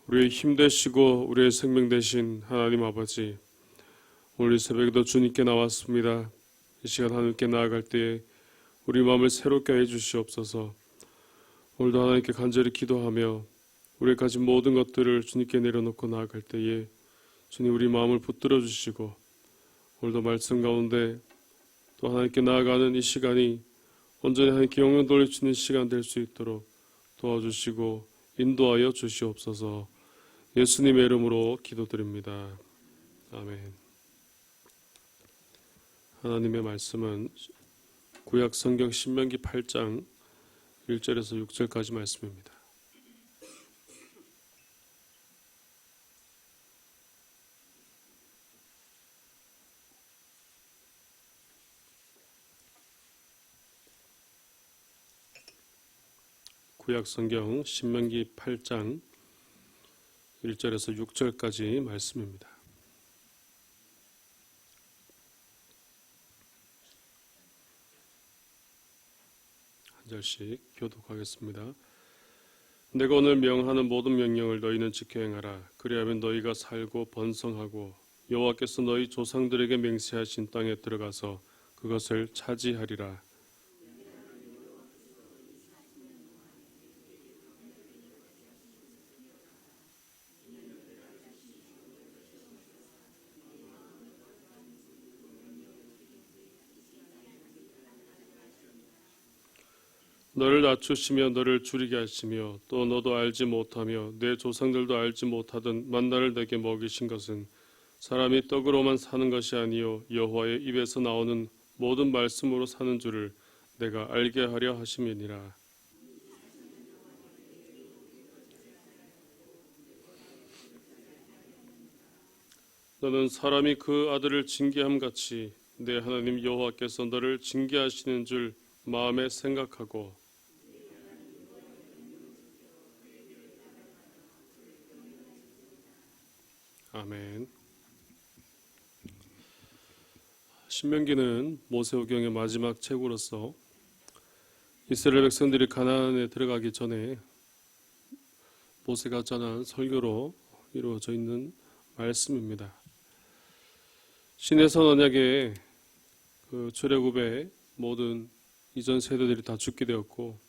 우리의 힘 되시고 우리의 생명 되신 하나님 아버지, 오늘 이 새벽에도 주님께 나왔습니다. 이 시간 하나님께 나아갈 때에 우리 마음을 새롭게 해주시옵소서. 오늘도 하나님께 간절히 기도하며 우리의 가진 모든 것들을 주님께 내려놓고 나아갈 때에 주님 우리 마음을 붙들어 주시고, 오늘도 말씀 가운데 또 하나님께 나아가는 이 시간이 온전히 하나님께 영광 돌려주는 시간 될 수 있도록 도와주시고 인도하여 주시옵소서. 예수님의 이름으로 기도드립니다. 아멘. 하나님의 말씀은 구약 성경 신명기 8장 1절에서 6절까지 말씀입니다. 구약 성경 신명기 8장 1절에서 6절까지 말씀입니다. 한 절씩 교독하겠습니다. 내가 오늘 명하는 모든 명령을 너희는 지켜 행하라. 그리하면 너희가 살고 번성하고 여호와께서 너희 조상들에게 맹세하신 땅에 들어가서 그것을 차지하리라. 너를 낮추시며 너를 줄이게 하시며 또 너도 알지 못하며 내 조상들도 알지 못하던 만나를 내게 먹이신 것은 사람이 떡으로만 사는 것이 아니요 여호와의 입에서 나오는 모든 말씀으로 사는 줄을 내가 알게 하려 하심이니라. 너는 사람이 그 아들을 징계함 같이 내 하나님 여호와께서 너를 징계하시는 줄 마음에 생각하고, 아멘. 신명기는 모세오경의 마지막 책으로서 이스라엘 백성들이 가나안에 들어가기 전에 모세가 전한 설교로 이루어져 있는 말씀입니다. 신의 선 언약의 그 출애굽의 모든 이전 세대들이 다 죽게 되었고,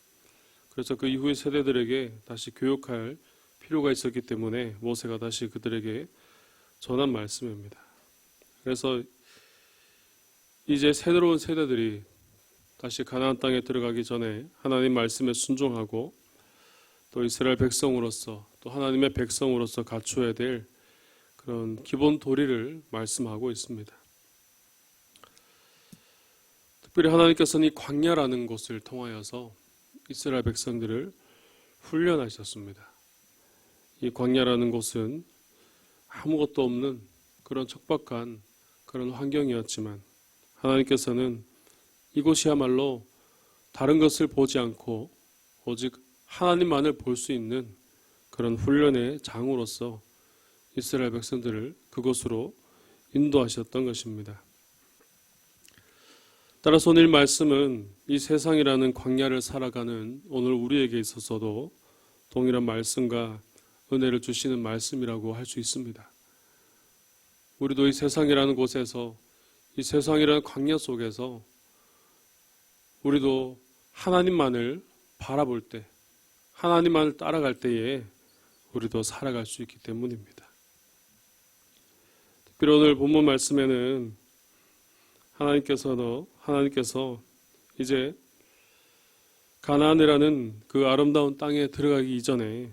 그래서 그 이후의 세대들에게 다시 교육할 필요가 있었기 때문에 모세가 다시 그들에게 전한 말씀입니다. 그래서 이제 새로운 세대들이 다시 가나안 땅에 들어가기 전에 하나님 말씀에 순종하고 또 이스라엘 백성으로서 또 하나님의 백성으로서 갖추어야 될 그런 기본 도리를 말씀하고 있습니다. 특별히 하나님께서는 이 광야라는 곳을 통하여서 이스라엘 백성들을 훈련하셨습니다. 이 광야라는 곳은 아무것도 없는 그런 척박한 그런 환경이었지만 하나님께서는 이곳이야말로 다른 것을 보지 않고 오직 하나님만을 볼 수 있는 그런 훈련의 장으로서 이스라엘 백성들을 그곳으로 인도하셨던 것입니다. 따라서 오늘 말씀은 이 세상이라는 광야를 살아가는 오늘 우리에게 있어서도 동일한 말씀과 은혜를 주시는 말씀이라고 할 수 있습니다. 우리도 이 세상이라는 곳에서, 이 세상이라는 광야 속에서 우리도 하나님만을 바라볼 때, 하나님만을 따라갈 때에 우리도 살아갈 수 있기 때문입니다. 특별히 오늘 본문 말씀에는 하나님께서 이제 가나안이라는 그 아름다운 땅에 들어가기 이전에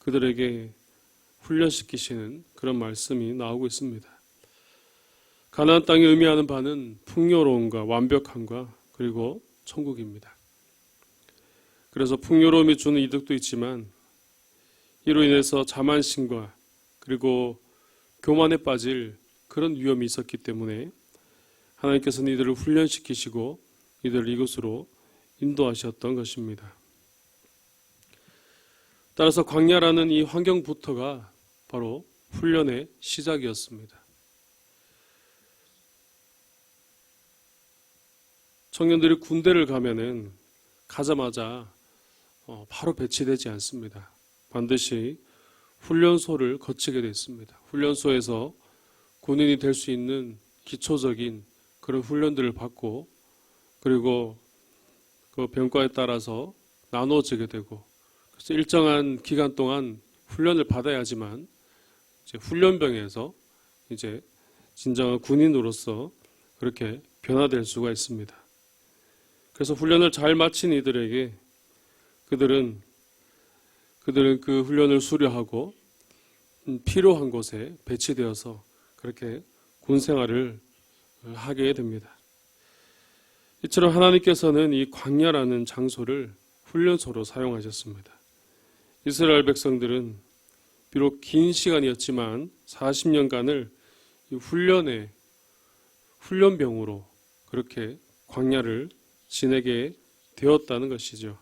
그들에게 훈련시키시는 그런 말씀이 나오고 있습니다. 가나안 땅이 의미하는 바는 풍요로움과 완벽함과 그리고 천국입니다. 그래서 풍요로움이 주는 이득도 있지만 이로 인해서 자만심과 그리고 교만에 빠질 그런 위험이 있었기 때문에 하나님께서는 이들을 훈련시키시고 이들을 이곳으로 인도하셨던 것입니다. 따라서 광야라는 이 환경부터가 바로 훈련의 시작이었습니다. 청년들이 군대를 가면은 가자마자 바로 배치되지 않습니다. 반드시 훈련소를 거치게 됐습니다. 훈련소에서 군인이 될 수 있는 기초적인 그런 훈련들을 받고, 그리고 그 병과에 따라서 나눠지게 되고, 그래서 일정한 기간 동안 훈련을 받아야지만 이제 훈련병에서 이제 진정한 군인으로서 그렇게 변화될 수가 있습니다. 그래서 훈련을 잘 마친 이들에게 그들은 그 훈련을 수료하고 필요한 곳에 배치되어서 그렇게 군 생활을 하게 됩니다. 이처럼 하나님께서는 이 광야라는 장소를 훈련소로 사용하셨습니다. 이스라엘 백성들은 비록 긴 시간이었지만 40년간을 이 훈련병으로 그렇게 광야를 지내게 되었다는 것이죠.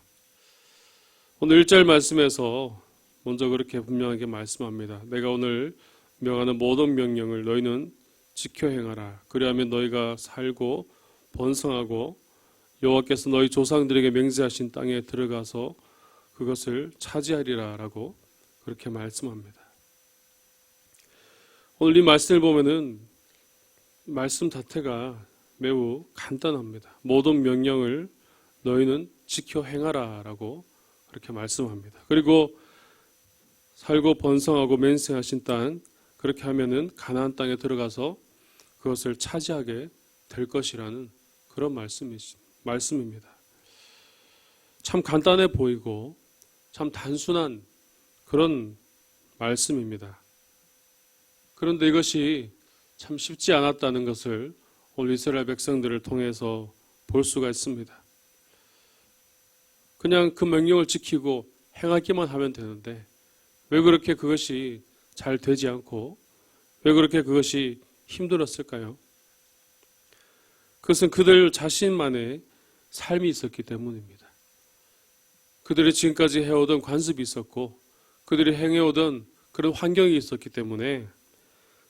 오늘 1절 말씀에서 먼저 그렇게 분명하게 말씀합니다. 내가 오늘 명하는 모든 명령을 너희는 지켜 행하라. 그리하면 너희가 살고 번성하고 여호와께서 너희 조상들에게 맹세하신 땅에 들어가서 그것을 차지하리라 라고 그렇게 말씀합니다. 오늘 이 말씀을 보면은 말씀 자체가 매우 간단합니다. 모든 명령을 너희는 지켜 행하라 라고 그렇게 말씀합니다. 그리고 살고 번성하고 맹세하신 땅, 그렇게 하면은 가나안 땅에 들어가서 그것을 차지하게 될 것이라는 그런 말씀입니다. 참 간단해 보이고 참 단순한 그런 말씀입니다. 그런데 이것이 참 쉽지 않았다는 것을 오늘 이스라엘 백성들을 통해서 볼 수가 있습니다. 그냥 그 명령을 지키고 행하기만 하면 되는데 왜 그렇게 그것이 잘 되지 않고 왜 그렇게 그것이 힘들었을까요? 그것은 그들 자신만의 삶이 있었기 때문입니다. 그들이 지금까지 해오던 관습이 있었고 그들이 행해오던 그런 환경이 있었기 때문에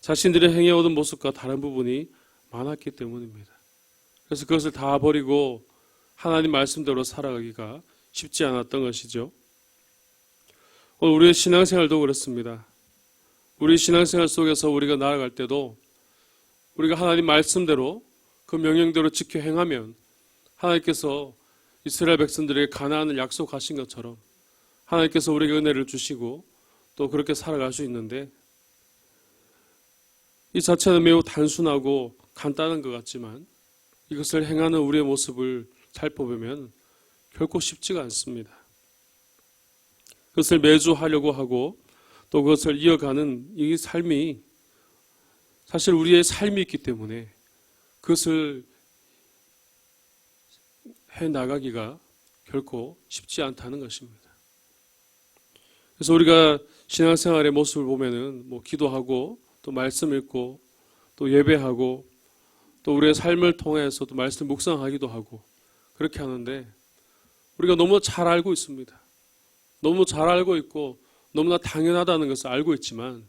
자신들이 행해오던 모습과 다른 부분이 많았기 때문입니다. 그래서 그것을 다 버리고 하나님 말씀대로 살아가기가 쉽지 않았던 것이죠. 오늘 우리의 신앙생활도 그렇습니다. 우리 신앙생활 속에서 우리가 나아갈 때도 우리가 하나님 말씀대로 그 명령대로 지켜 행하면 하나님께서 이스라엘 백성들에게 가나안을 약속하신 것처럼 하나님께서 우리에게 은혜를 주시고 또 그렇게 살아갈 수 있는데, 이 자체는 매우 단순하고 간단한 것 같지만 이것을 행하는 우리의 모습을 살펴보면 결코 쉽지가 않습니다. 그것을 매주 하려고 하고 또 그것을 이어가는 이 삶이 사실 우리의 삶이 있기 때문에 그것을 해나가기가 결코 쉽지 않다는 것입니다. 그래서 우리가 신앙생활의 모습을 보면은 기도하고 또 말씀 읽고 또 예배하고 또 우리의 삶을 통해서 또 말씀 묵상하기도 하고 그렇게 하는데 우리가 너무 잘 알고 있습니다. 너무 잘 알고 있고 너무나 당연하다는 것을 알고 있지만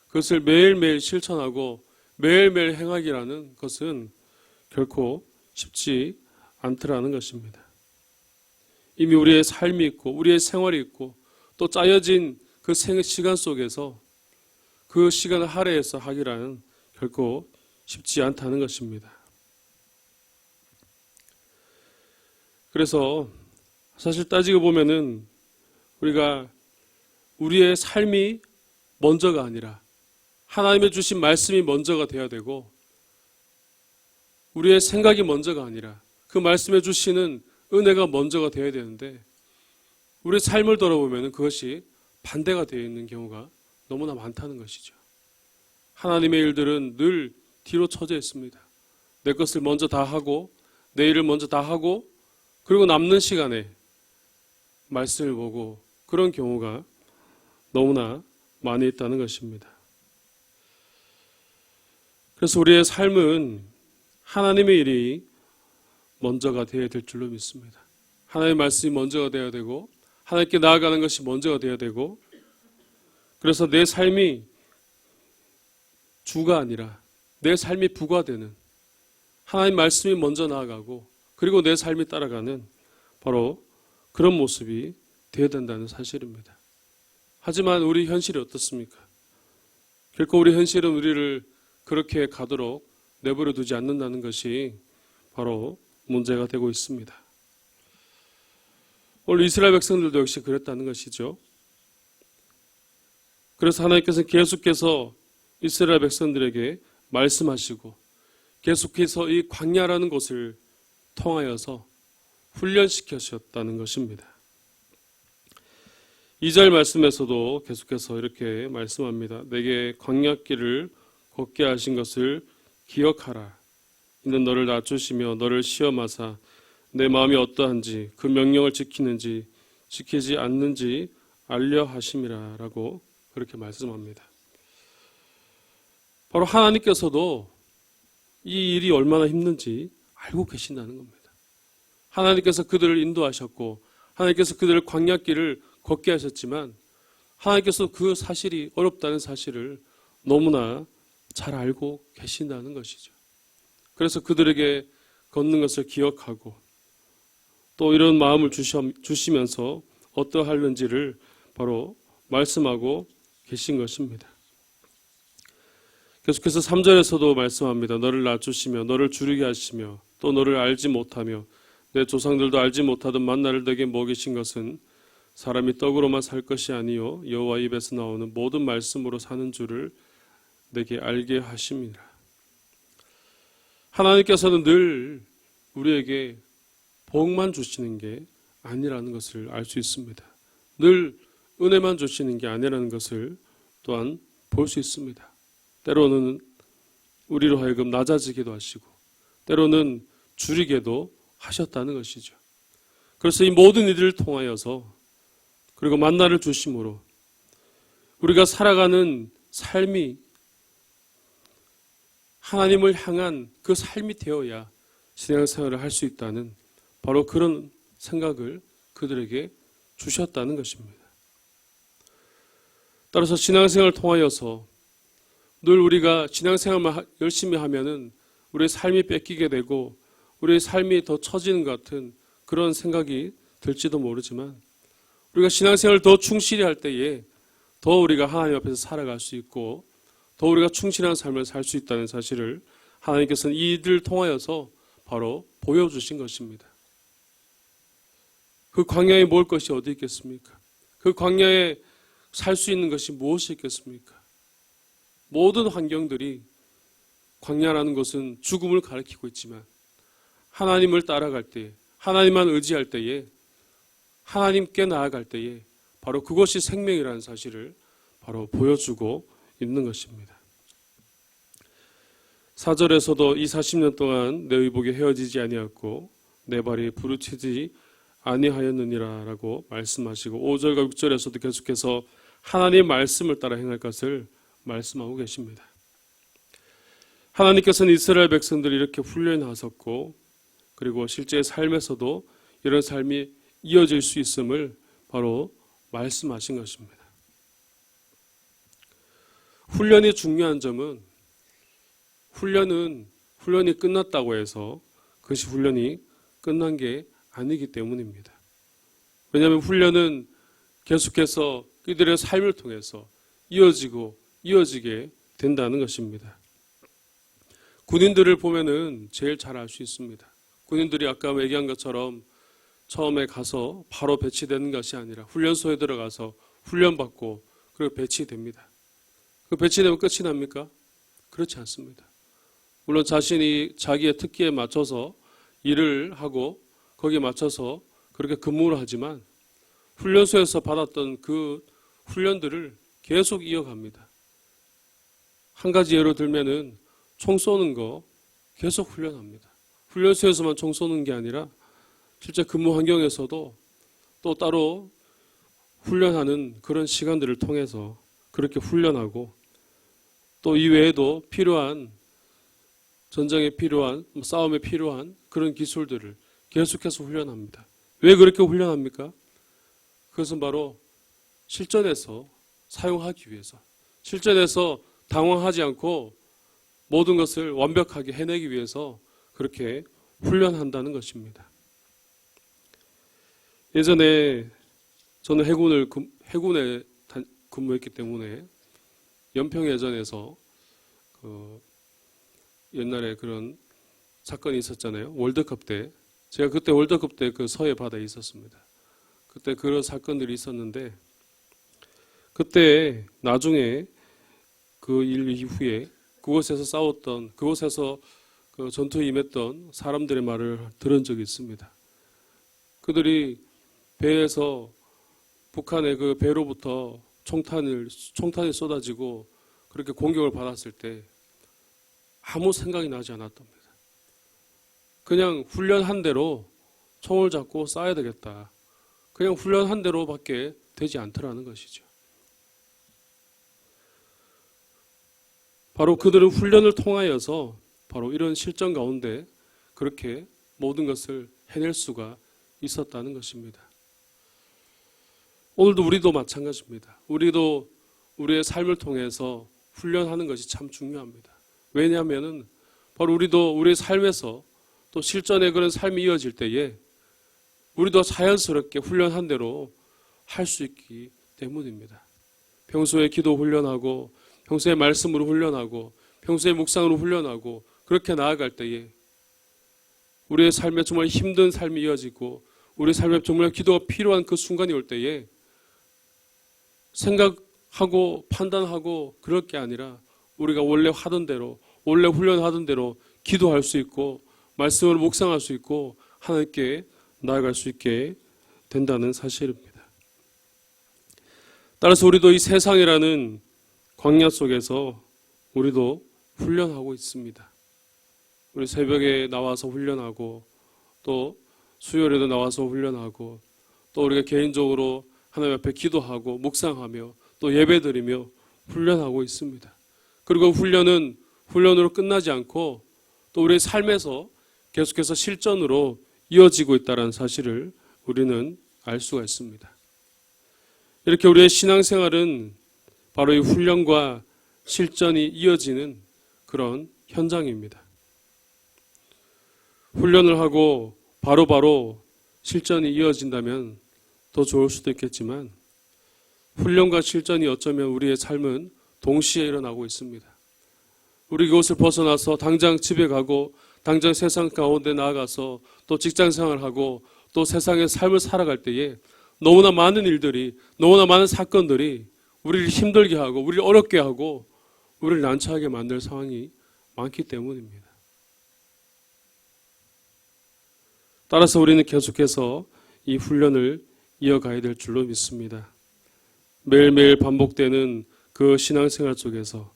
그것을 매일매일 실천하고 매일매일 행하기라는 것은 결코 쉽지 않더라는 것입니다. 이미 우리의 삶이 있고 우리의 생활이 있고 또 짜여진 그 시간 속에서 그 시간을 할애해서 하기라는 결코 쉽지 않다는 것입니다. 그래서 사실 따지고 보면은 우리가 우리의 삶이 먼저가 아니라 하나님의 주신 말씀이 먼저가 되어야 되고 우리의 생각이 먼저가 아니라 그 말씀해 주시는 은혜가 먼저가 되어야 되는데 우리의 삶을 돌아보면 그것이 반대가 되어 있는 경우가 너무나 많다는 것이죠. 하나님의 일들은 늘 뒤로 처져 있습니다. 내 것을 먼저 다 하고 내 일을 먼저 다 하고 그리고 남는 시간에 말씀을 보고 그런 경우가 너무나 많이 있다는 것입니다. 그래서 우리의 삶은 하나님의 일이 먼저가 되어야 될 줄로 믿습니다. 하나님의 말씀이 먼저가 되어야 되고 하나님께 나아가는 것이 먼저가 되어야 되고 그래서 내 삶이 주가 아니라 내 삶이 부가 되는 하나님 말씀이 먼저 나아가고 그리고 내 삶이 따라가는 바로 그런 모습이 되어야 된다는 사실입니다. 하지만 우리 현실이 어떻습니까? 결코 우리 현실은 우리를 그렇게 가도록 내버려 두지 않는다는 것이 바로 문제가 되고 있습니다. 오늘 이스라엘 백성들도 역시 그랬다는 것이죠. 그래서 하나님께서 계속해서 이스라엘 백성들에게 말씀하시고 계속해서 이 광야라는 곳을 통하여서 훈련시키셨다는 것입니다. 2절 말씀에서도 계속해서 이렇게 말씀합니다. 내게 광야길을 걷게 하신 것을 기억하라. 이는 너를 낮추시며 너를 시험하사 내 마음이 어떠한지 그 명령을 지키는지 지키지 않는지 알려 하심이라 라고 그렇게 말씀합니다. 바로 하나님께서도 이 일이 얼마나 힘든지 알고 계신다는 겁니다. 하나님께서 그들을 인도하셨고 하나님께서 그들을 광야길을 걷게 하셨지만 하나님께서 그 사실이 어렵다는 사실을 너무나 잘 알고 계신다는 것이죠. 그래서 그들에게 걷는 것을 기억하고 또 이런 마음을 주시면서 어떠할는지를 바로 말씀하고 계신 것입니다. 계속해서 3절에서도 말씀합니다. 너를 낮추시며 너를 줄이게 하시며 또 너를 알지 못하며 내 조상들도 알지 못하던 만나를 내게 먹이신 것은 사람이 떡으로만 살 것이 아니요 여호와 입에서 나오는 모든 말씀으로 사는 줄을 내게 알게 하심이라. 하나님께서는 늘 우리에게 복만 주시는 게 아니라는 것을 알 수 있습니다. 늘 은혜만 주시는 게 아니라는 것을 또한 볼 수 있습니다. 때로는 우리로 하여금 낮아지기도 하시고 때로는 줄이게도 하셨다는 것이죠. 그래서 이 모든 일들을 통하여서 그리고 만나를 주심으로 우리가 살아가는 삶이 하나님을 향한 그 삶이 되어야 신앙생활을 할 수 있다는 바로 그런 생각을 그들에게 주셨다는 것입니다. 따라서 신앙생활을 통하여서 늘 우리가 신앙생활만 열심히 하면은 우리의 삶이 뺏기게 되고 우리의 삶이 더 처지는 것 같은 그런 생각이 들지도 모르지만 우리가 신앙생활을 더 충실히 할 때에 더 우리가 하나님 앞에서 살아갈 수 있고 더 우리가 충실한 삶을 살 수 있다는 사실을 하나님께서는 이들을 통하여서 바로 보여주신 것입니다. 그 광야에 모을 것이 어디 있겠습니까? 그 광야에 살 수 있는 것이 무엇이 있겠습니까? 모든 환경들이 광야라는 것은 죽음을 가리키고 있지만 하나님을 따라갈 때에 하나님만 의지할 때에 하나님께 나아갈 때에 바로 그것이 생명이라는 사실을 바로 보여주고 있는 것입니다. 4절에서도 이 40년 동안 내 의복이 헤어지지 아니하였고 내 발이 부르치지 아니하였느니라 라고 말씀하시고 5절과 6절에서도 계속해서 하나님의 말씀을 따라 행할 것을 말씀하고 계십니다. 하나님께서는 이스라엘 백성들을 이렇게 훈련하셨고 그리고 실제 삶에서도 이런 삶이 이어질 수 있음을 바로 말씀하신 것입니다. 훈련이 중요한 점은 훈련이 끝났다고 해서 그것이 훈련이 끝난 게 아니기 때문입니다. 왜냐하면 훈련은 계속해서 그들의 삶을 통해서 이어지게 된다는 것입니다. 군인들을 보면은 제일 잘 알 수 있습니다. 군인들이 아까 얘기한 것처럼 처음에 가서 바로 배치되는 것이 아니라 훈련소에 들어가서 훈련받고 그리고 배치됩니다. 그 배치되면 끝이 납니까? 그렇지 않습니다. 물론 자신이 자기의 특기에 맞춰서 일을 하고 거기에 맞춰서 그렇게 근무를 하지만 훈련소에서 받았던 그 훈련들을 계속 이어갑니다. 한 가지 예로 들면은 총 쏘는 거 계속 훈련합니다. 훈련소에서만 총 쏘는 게 아니라 실제 근무 환경에서도 또 따로 훈련하는 그런 시간들을 통해서 그렇게 훈련하고 또 이외에도 필요한 전쟁에 필요한 싸움에 필요한 그런 기술들을 계속해서 훈련합니다. 왜 그렇게 훈련합니까? 그것은 바로 실전에서 사용하기 위해서 실전에서 당황하지 않고 모든 것을 완벽하게 해내기 위해서 그렇게 훈련한다는 것입니다. 예전에 저는 해군에 근무했기 때문에 연평해전에서 옛날에 그런 사건이 있었잖아요. 월드컵 때. 제가 그때 월드컵 때 그 서해 바다에 있었습니다. 그때 그런 사건들이 있었는데 그때 나중에 그 일 이후에 그곳에서 그 전투에 임했던 사람들의 말을 들은 적이 있습니다. 그들이 배에서 북한의 그 배로부터 총탄이 쏟아지고 그렇게 공격을 받았을 때 아무 생각이 나지 않았답니다. 그냥 훈련한 대로 총을 잡고 쏴야 되겠다. 그냥 훈련한 대로밖에 되지 않더라는 것이죠. 바로 그들은 훈련을 통하여서 바로 이런 실전 가운데 그렇게 모든 것을 해낼 수가 있었다는 것입니다. 오늘도 우리도 마찬가지입니다. 우리도 우리의 삶을 통해서 훈련하는 것이 참 중요합니다. 왜냐하면 바로 우리도 우리의 삶에서 또 실전에 그런 삶이 이어질 때에 우리도 자연스럽게 훈련한 대로 할 수 있기 때문입니다. 평소에 기도 훈련하고 평소에 말씀으로 훈련하고 평소에 묵상으로 훈련하고 그렇게 나아갈 때에 우리의 삶에 정말 힘든 삶이 이어지고 우리 삶에 정말 기도가 필요한 그 순간이 올 때에 생각하고 판단하고 그럴 게 아니라 우리가 원래 하던 대로 원래 훈련하던 대로 기도할 수 있고 말씀을 묵상할 수 있고 하나님께 나아갈 수 있게 된다는 사실입니다. 따라서 우리도 이 세상이라는 광야 속에서 우리도 훈련하고 있습니다. 우리 새벽에 나와서 훈련하고 또 수요일에도 나와서 훈련하고 또 우리가 개인적으로 하나님 앞에 기도하고 묵상하며 또 예배드리며 훈련하고 있습니다. 그리고 훈련은 훈련으로 끝나지 않고 또 우리의 삶에서 계속해서 실전으로 이어지고 있다는 사실을 우리는 알 수가 있습니다. 이렇게 우리의 신앙생활은 바로 이 훈련과 실전이 이어지는 그런 현장입니다. 훈련을 하고 바로바로 실전이 이어진다면 더 좋을 수도 있겠지만 훈련과 실전이 어쩌면 우리의 삶은 동시에 일어나고 있습니다. 우리 이곳을 벗어나서 당장 집에 가고 당장 세상 가운데 나아가서 또 직장생활하고 또 세상의 삶을 살아갈 때에 너무나 많은 일들이 너무나 많은 사건들이 우리를 힘들게 하고 우리를 어렵게 하고 우리를 난처하게 만들 상황이 많기 때문입니다. 따라서 우리는 계속해서 이 훈련을 이어가야 될 줄로 믿습니다. 매일매일 반복되는 그 신앙생활 속에서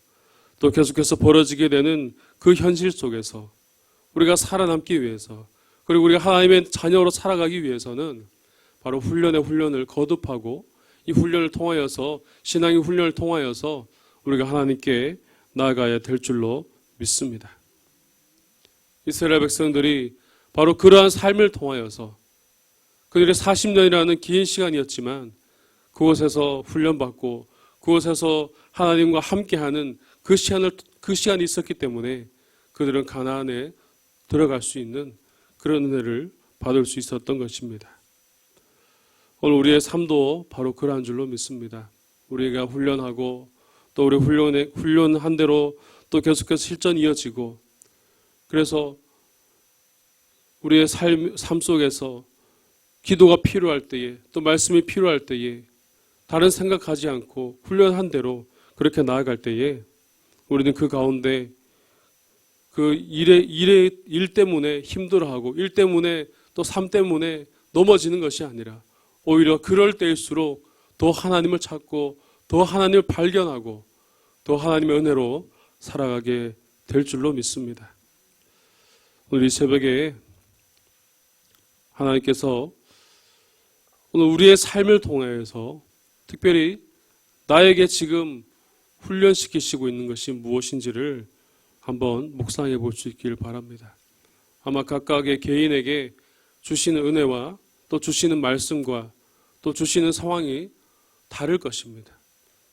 또 계속해서 벌어지게 되는 그 현실 속에서 우리가 살아남기 위해서 그리고 우리가 하나님의 자녀로 살아가기 위해서는 바로 훈련을 거듭하고 이 훈련을 통하여서 신앙의 훈련을 통하여서 우리가 하나님께 나아가야 될 줄로 믿습니다. 이스라엘 백성들이 바로 그러한 삶을 통하여서 그들의 40년이라는 긴 시간이었지만 그곳에서 훈련받고 그곳에서 하나님과 함께하는 그 시간이 있었기 때문에 그들은 가나안에 들어갈 수 있는 그런 은혜를 받을 수 있었던 것입니다. 오늘 우리의 삶도 바로 그러한 줄로 믿습니다. 우리가 훈련하고 또 우리 훈련한 대로 또 계속해서 실전이 이어지고 그래서 우리의 삶 속에서 기도가 필요할 때에 또 말씀이 필요할 때에 다른 생각하지 않고 훈련한 대로 그렇게 나아갈 때에 우리는 그 가운데 그 일 때문에 힘들어하고 일 때문에 또 삶 때문에 넘어지는 것이 아니라 오히려 그럴 때일수록 더 하나님을 찾고 더 하나님을 발견하고 더 하나님의 은혜로 살아가게 될 줄로 믿습니다. 오늘 이 새벽에 하나님께서 오늘 우리의 삶을 통해서 특별히 나에게 지금 훈련시키시고 있는 것이 무엇인지를 한번 묵상해 볼 수 있기를 바랍니다. 아마 각각의 개인에게 주시는 은혜와 또 주시는 말씀과 또 주시는 상황이 다를 것입니다.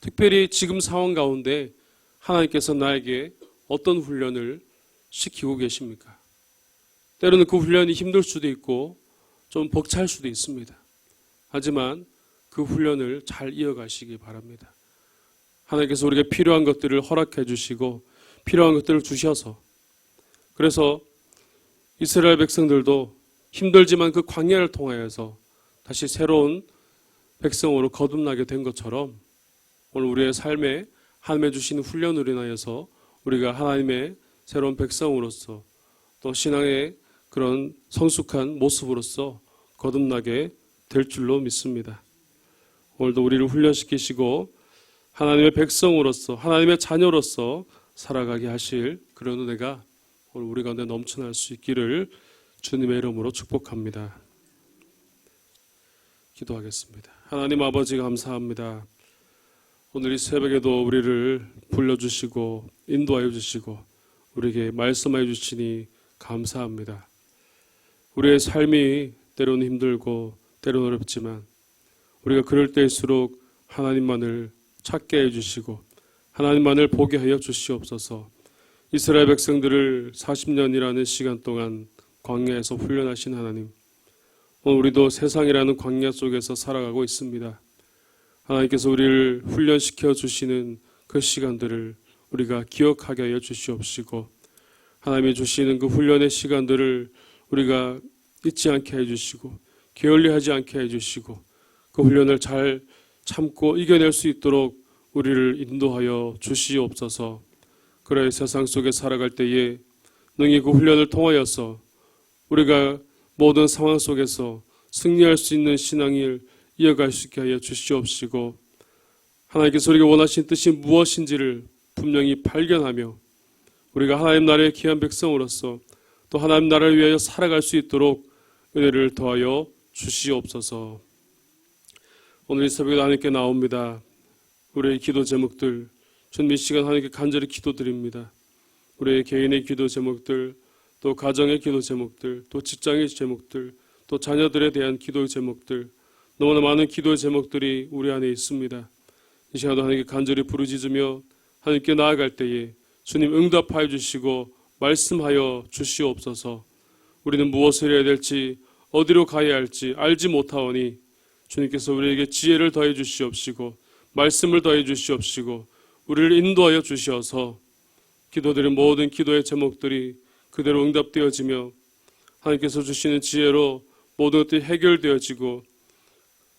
특별히 지금 상황 가운데 하나님께서 나에게 어떤 훈련을 시키고 계십니까? 때로는 그 훈련이 힘들 수도 있고 좀 벅찰 수도 있습니다. 하지만 그 훈련을 잘 이어가시기 바랍니다. 하나님께서 우리에게 필요한 것들을 허락해 주시고 필요한 것들을 주셔서, 그래서 이스라엘 백성들도 힘들지만 그 광야를 통하여서 다시 새로운 백성으로 거듭나게 된 것처럼 오늘 우리의 삶에 하나님의 주시는 훈련으로 인하여서 우리가 하나님의 새로운 백성으로서 또 신앙의 그런 성숙한 모습으로서 거듭나게 될 줄로 믿습니다. 오늘도 우리를 훈련시키시고 하나님의 백성으로서 하나님의 자녀로서 살아가게 하실 그런 은혜가 오늘 우리 가운데 넘쳐날 수 있기를 주님의 이름으로 축복합니다. 기도하겠습니다. 하나님 아버지 감사합니다. 오늘 이 새벽에도 우리를 불러주시고 인도하여 주시고 우리에게 말씀하여 주시니 감사합니다. 우리의 삶이 때로는 힘들고 때로는 어렵지만 우리가 그럴 때일수록 하나님만을 찾게 해주시고 하나님만을 보게 하여 주시옵소서. 이스라엘 백성들을 40년이라는 시간 동안 광야에서 훈련하신 하나님, 오늘 우리도 세상이라는 광야 속에서 살아가고 있습니다. 하나님께서 우리를 훈련시켜 주시는 그 시간들을 우리가 기억하게 하여 주시옵시고 하나님이 주시는 그 훈련의 시간들을 우리가 잊지 않게 해주시고 게을리하지 않게 해주시고 그 훈련을 잘 참고 이겨낼 수 있도록 우리를 인도하여 주시옵소서. 그래 세상 속에 살아갈 때에 능히 그 훈련을 통하여서 우리가 모든 상황 속에서 승리할 수 있는 신앙을 이어갈 수 있게 하여 주시옵시고 하나님께서 우리가 원하신 뜻이 무엇인지를 분명히 발견하며 우리가 하나님 나라의 귀한 백성으로서 또 하나님 나라를 위하여 살아갈 수 있도록 은혜를 더하여 주시옵소서. 오늘 이 새벽에 하나님께 나옵니다. 우리의 기도 제목들 주님 이 시간 하나님께 간절히 기도드립니다. 우리의 개인의 기도 제목들, 또 가정의 기도 제목들, 또 직장의 제목들, 또 자녀들에 대한 기도 제목들, 너무나 많은 기도 제목들이 우리 안에 있습니다. 이 시간도 하나님께 간절히 부르짖으며 하나님께 나아갈 때에 주님 응답하여 주시고 말씀하여 주시옵소서. 우리는 무엇을 해야 될지 어디로 가야 할지 알지 못하오니 주님께서 우리에게 지혜를 더해 주시옵시고 말씀을 더해 주시옵시고 우리를 인도하여 주시어서 기도드린 모든 기도의 제목들이 그대로 응답되어지며 하나님께서 주시는 지혜로 모든 것들이 해결되어지고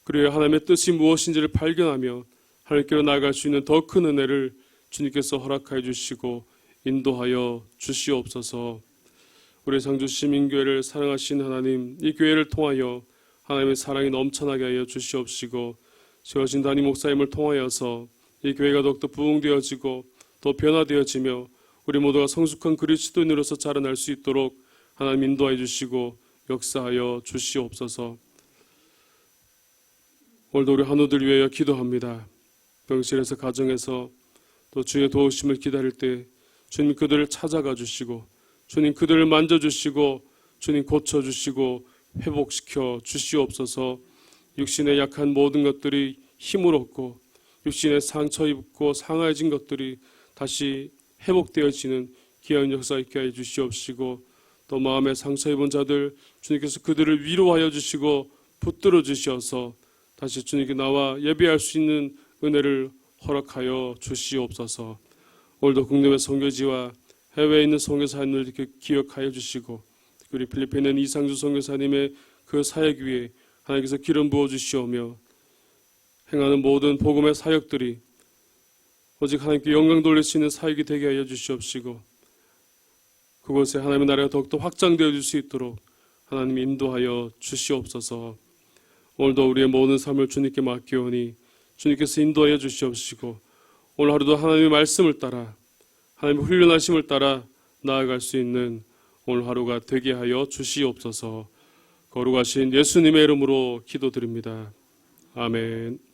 그리고 하나님의 뜻이 무엇인지를 발견하며 하나님께로 나아갈 수 있는 더 큰 은혜를 주님께서 허락하여 주시고 인도하여 주시옵소서. 우리 상주시민교회를 사랑하신 하나님, 이 교회를 통하여 하나님의 사랑이 넘쳐나게 하여 주시옵시고 세워진 담임 목사님을 통하여서 이 교회가 더욱더 부흥되어지고 더 변화되어지며 우리 모두가 성숙한 그리스도인으로서 자라날 수 있도록 하나님 인도하여 주시고 역사하여 주시옵소서. 오늘도 우리 한우들 위하여 기도합니다. 병실에서 가정에서 또 주의 도우심을 기다릴 때 주님 그들을 찾아가 주시고 주님 그들을 만져주시고 주님 고쳐주시고 회복시켜 주시옵소서. 육신의 약한 모든 것들이 힘을 얻고 육신에 상처 입고 상해진 것들이 다시 회복되어지는 귀한 역사 있게 해 주시옵시고 또 마음에 상처 입은 자들 주님께서 그들을 위로하여 주시고 붙들어 주셔서 다시 주님께 나와 예배할 수 있는 은혜를 허락하여 주시옵소서. 오늘도 국내외 선교지와 해외에 있는 선교사님을 이렇게 기억하여 주시고 우리 필리핀에 있는 이상주 선교사님의 그 사역 위에 하나님께서 기름 부어 주시오며 행하는 모든 복음의 사역들이 오직 하나님께 영광 돌릴 수 있는 사역이 되게 하여 주시옵시고 그곳에 하나님의 나라가 더욱더 확장되어 줄 수 있도록 하나님 인도하여 주시옵소서. 오늘도 우리의 모든 삶을 주님께 맡기오니 주님께서 인도하여 주시옵시고 오늘 하루도 하나님의 말씀을 따라 하나님의 훈련하심을 따라 나아갈 수 있는 오늘 하루가 되게 하여 주시옵소서. 거룩하신 예수님의 이름으로 기도드립니다. 아멘.